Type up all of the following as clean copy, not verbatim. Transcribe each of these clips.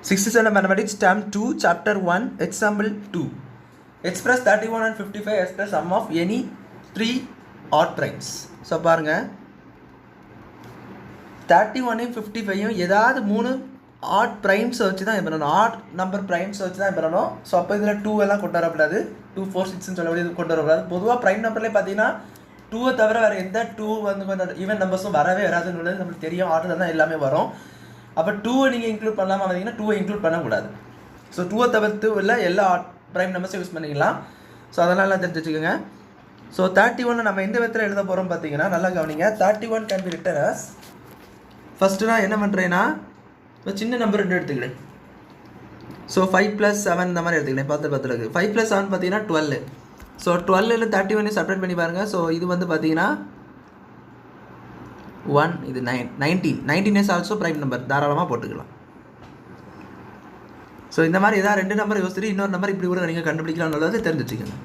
6th standard mathematics term 2 chapter 1 example 2. Express 31 and 55 as the sum of any 3 odd primes. So பாருங்க 31 55 ஏதாவது 3 odd primes வச்சு தான் பண்ணனும். odd number primes வச்சு தான் பண்ணனும். ஸோ அப்போ இதில் 2 எல்லாம் கொண்டு வரக்கூடாது. 2 4 6ன்னு சொல்லக்கூடிய கொண்டு வரக்கூடாது. பொதுவாக ப்ரைம் நம்பர்லேயே பார்த்தீங்கன்னா 2 தவிர வேறு எந்த 2 வந்து கொஞ்சம் ஈவன் நம்பர்ஸும் வரவே வராதுன்னு நம்மளுக்கு தெரியும். ஆர்டரில் தான் எல்லாமே வரும். அப்போ 2 நீங்கள் இன்க்ளூட் பண்ணலாமா பார்த்தீங்கன்னா 2 இன்க்ளூட் பண்ணக்கூடாது. ஸோ 2 தவிர்த்து உள்ள எல்லா ப்ரைம் நம்பர்ஸும் யூஸ் பண்ணிக்கலாம். ஸோ அதெல்லாம் தெரிஞ்சு வச்சுக்கோங்க. ஸோ 31 நம்ம எந்த விதத்தில் எழுத போகிறோம் பார்த்தீங்கன்னா நல்லா கவனிங்க. 31 can be written as first நான் என்ன பண்ணுறேன்னா இப்போ சின்ன நம்பர் 2 எடுத்துக்கிறேன். ஸோ 5 + 7 இந்த மாதிரி எடுத்துக்கிறேன். 10 இருக்குது. 5 + 7 பார்த்தீங்கன்னா 12. ஸோ 12 31 செப்பரேட் பண்ணி பாருங்கள். ஸோ இது வந்து பார்த்தீங்கன்னா 1 இது 19 இஸ் ஆல்சோ ப்ரைம் நம்பர் தாராளமாக போட்டுக்கலாம். ஸோ இந்த மாதிரி ஏதாவது 2 நம்பர் யோசிச்சுட்டு இன்னொரு நம்பர் இப்படி கூட நீங்கள் கண்டுபிடிக்கலாம்னு தெரிஞ்சு வச்சுக்கோங்க.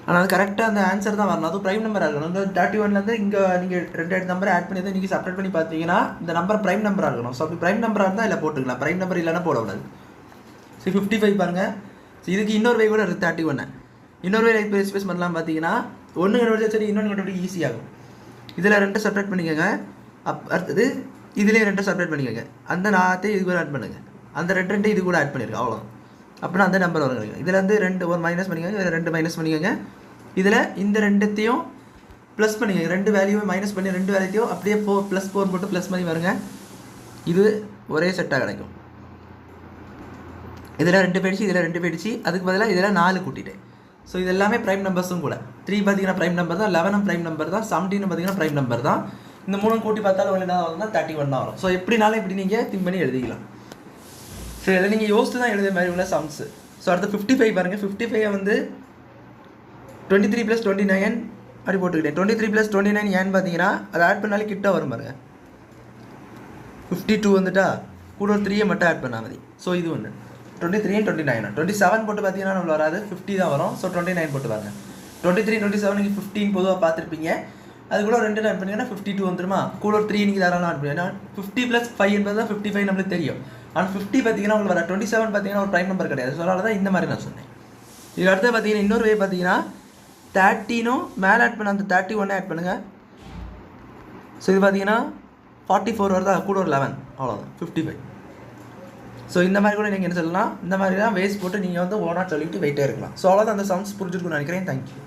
ஆனால் அது கரெக்டாக அந்த ஆன்சர் தான் வரணும். அதுவும் ப்ரைம் நம்பராக இருக்கணும். இந்த 31லேருந்து இங்கே நீங்கள் 2 நம்பர் ஆட் பண்ணி தான் நீங்கள் செப்பரேட் பண்ணி பார்த்தீங்கன்னா இந்த நம்பர் ப்ரைம் நம்பராக இருக்கணும். ஸோ அப்படி ப்ரைம் நம்பராக இருந்தால் இல்லை போட்டுக்கலாம். ப்ரைம் நம்பர் இல்லைன்னா போடக்கூடாது. ஸோ 55 பாருங்கள். ஸோ இதுக்கு இன்னொரு வே கூட இருக்குது 31. இன்னொரு வே இப்போ எக்ஸ்பிரஸ் பண்ணலாம் பார்த்தீங்கன்னா ஒன்று கண்டுபிடிச்சா சரி இன்னொன்று கண்டுபிடிக்க ஈஸியாகும். இதில் 2 செப்பரேட் பண்ணிக்கோங்க. அடுத்தது இதுலேயே 2 செப்பரேட் பண்ணிக்கோங்க. அந்த 4 இது கூட ஆட் பண்ணுங்கள். அந்த 2 இது கூட ஆட் பண்ணியிருக்கேன். அவ்வளோ அப்படின்னா அந்த நம்பர் வருங்க. இதில் வந்து 2 ஒரு மைனஸ் பண்ணிக்கோங்க. இதில் 2 மைனஸ் பண்ணிக்கோங்க. இதில் இந்த 2த்தையும் ப்ளஸ் பண்ணிக்கோங்க. 2 வேல்யூவை மைனஸ் பண்ணி 2 வேல்யூத்தையும் அப்படியே +4 போட்டு ப்ளஸ் பண்ணி வருங்க. இது ஒரே செட்டாக கிடைக்கும். இதில் 2 போயிடுச்சு, இதில் 2 போயிடுச்சு. அதுக்கு பதிலாக இதில் 4 கூட்டிட்டேன். ஸோ இது எல்லாமே ப்ரைம் நம்பர்ஸும் கூட. 3 பார்த்தீங்கன்னா ப்ரைம் நம்பர் தான், 11 ப்ரைம் நம்பர் தான், 17 பார்த்தீங்கன்னா ப்ரைம் நம்பர் தான். இந்த 3 கூட்டி பார்த்தாலும் ஒன்று என்ன வரும்னா 31 தான் வரும். ஸோ எப்படினாலும் இப்படி நீங்கள் திங்க் பண்ணி எழுதிக்கலாம். ஸோ இதில் நீங்கள் யோசித்து தான் எழுதுற மாதிரி உள்ள சம்ஸு. ஸோ அடுத்து 55 பாருங்கள். 55 வந்து 23 + 29 அப்படி போட்டுக்கிட்டேன். 23 + 29 ஏன்னு பார்த்தீங்கன்னா அதை ஆட் பண்ணாலே கிட்ட வரும் பாருங்கள். 52 வந்துட்டா கூட ஒரு 3 மட்டும் ஆட் பண்ண மாதிரி. ஸோ இது ஒன்று 23 and 29. 27 போட்டு பார்த்தீங்கன்னா நம்மள வராது, 50 தான் வரும். ஸோ 29 போட்டு பாருங்க. 23 27 நீங்கள் 15 பொதுவாக பார்த்துருப்பீங்க. அது கூட 2 ஆட் பண்ணிங்கன்னா 52 வந்துருமா. கூட ஒரு 3 நீங்கள் தாராளம் ஆட் பண்ணி 50 + 5 என்பது தான் 55 நம்மளுக்கு தெரியும். ஆனால் 50 பார்த்தீங்கன்னா உங்களுக்கு வர 27 பார்த்தீங்கன்னா ஒரு ப்ரைம் நம்பர் கிடையாது. ஸோ அதனால தான் இந்த மாதிரி நான் சொன்னேன். இது அடுத்து பார்த்தீங்கன்னா இன்னொரு வே பார்த்தீங்கன்னா 13 மேலே ஆட் பண்ண அந்த 31 ஆட் பண்ணுங்கள். ஸோ இது பார்த்தீங்கன்னா 44 வருதா, கூட ஒரு 11 அவ்வளோதான் 55. ஸோ இந்த மாதிரி கூட நீங்கள் என்ன சொல்லலாம், இந்த மாதிரி தான் வேஸ்ட் போட்டு நீங்கள் வந்து ஓனாக சொல்லிட்டு வெயிட்டே இருக்கலாம். ஸோ அவ்வளோதான் அந்த சம்ஸ் புரிஞ்சுருக்குன்னு நினைக்கிறேன். தேங்க்யூ.